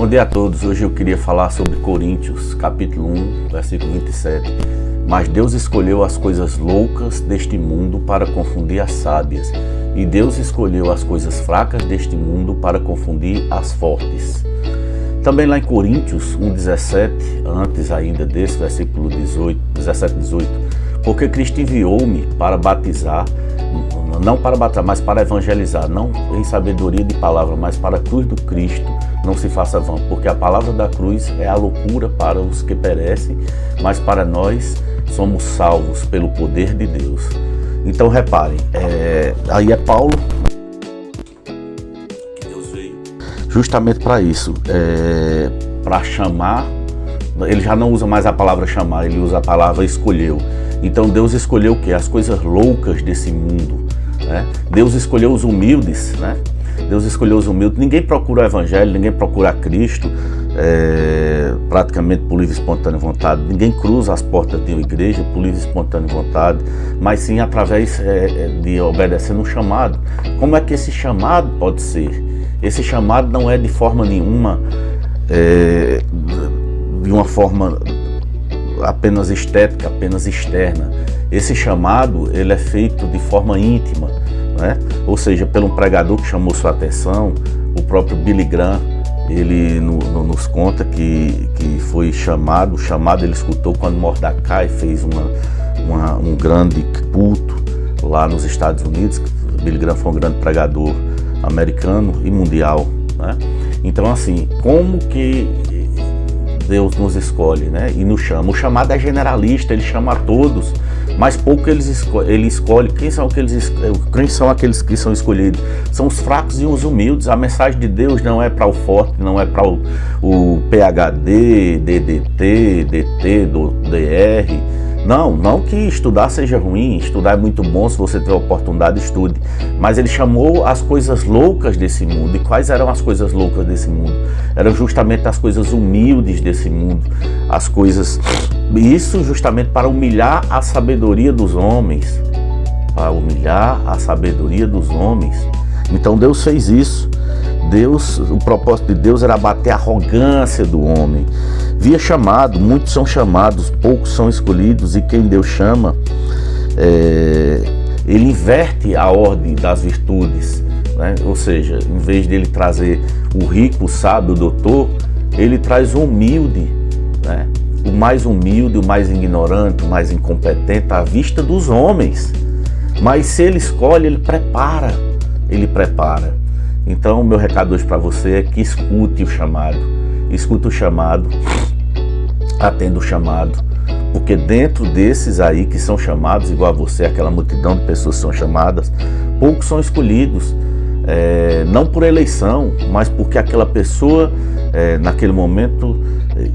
Bom dia a todos. Hoje eu queria falar sobre Coríntios, capítulo 1, versículo 27. Mas Deus escolheu as coisas loucas deste mundo para confundir as sábias, e Deus escolheu as coisas fracas deste mundo para confundir as fortes. Também lá em Coríntios 1,17, antes ainda desse, versículo 17, 18, porque Cristo enviou-me para batizar, não para batizar, mas para evangelizar, não em sabedoria de palavra, mas para a cruz do Cristo não se faça vão, porque a palavra da cruz é a loucura para os que perecem, mas para nós somos salvos pelo poder de Deus. Então reparem, aí é Paulo, que Deus veio justamente para isso, para chamar. Ele já não usa mais a palavra chamar, ele usa a palavra escolheu. Então Deus escolheu o quê? As coisas loucas desse mundo, né? Deus escolheu os humildes, né? Deus escolheu os humildes. Ninguém procura o evangelho, ninguém procura Cristo praticamente por livre e espontânea vontade. Ninguém cruza as portas de uma igreja por livre e espontânea vontade, mas sim através de obedecendo um chamado. Como é que esse chamado pode ser? Esse chamado não é de forma nenhuma de uma forma apenas estética, apenas externa. Esse chamado, ele é feito de forma íntima, né? Ou seja, pelo um pregador que chamou sua atenção. O próprio Billy Graham, ele nos conta que foi chamado ele escutou quando Mordecai fez um grande culto lá nos Estados Unidos. Billy Graham foi um grande pregador americano e mundial, né? Então assim, como que Deus nos escolhe, né? E nos chama. O chamado é generalista, ele chama a todos, mas pouco ele escolhe. Quem são aqueles que são escolhidos? São os fracos e os humildes. A mensagem de Deus não é para o forte, não é para o PhD, DDT, DT, DR. Não que estudar seja ruim, estudar é muito bom. Se você tiver oportunidade, estude. Mas ele chamou as coisas loucas desse mundo. E quais eram as coisas loucas desse mundo? Eram justamente as coisas humildes desse mundo. As coisas... Isso justamente para humilhar a sabedoria dos homens. Para humilhar a sabedoria dos homens. Então Deus fez isso. O propósito de Deus era abater a arrogância do homem. Via chamado, muitos são chamados, poucos são escolhidos, e quem Deus chama, ele inverte a ordem das virtudes, né? Ou seja, em vez de ele trazer o rico, o sábio, o doutor, ele traz o humilde, né? O mais humilde, o mais ignorante, o mais incompetente à vista dos homens. Mas se ele escolhe, ele prepara. Então o meu recado hoje para você é que escute o chamado. Escuta o chamado, atenda o chamado, porque dentro desses aí que são chamados, igual a você, aquela multidão de pessoas que são chamadas, poucos são escolhidos, não por eleição, mas porque aquela pessoa, naquele momento,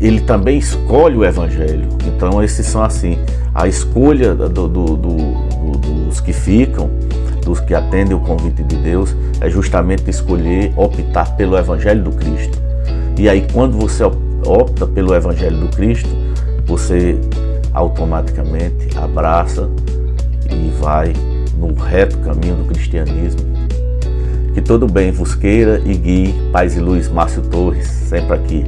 ele também escolhe o evangelho. Então esses são assim, a escolha dos que ficam, dos que atendem o convite de Deus, é justamente escolher, optar pelo evangelho do Cristo. E aí quando você opta pelo evangelho do Cristo, você automaticamente abraça e vai no reto caminho do cristianismo. Que todo bem vos queira e guie. Paz e luz, Márcio Torres, sempre aqui.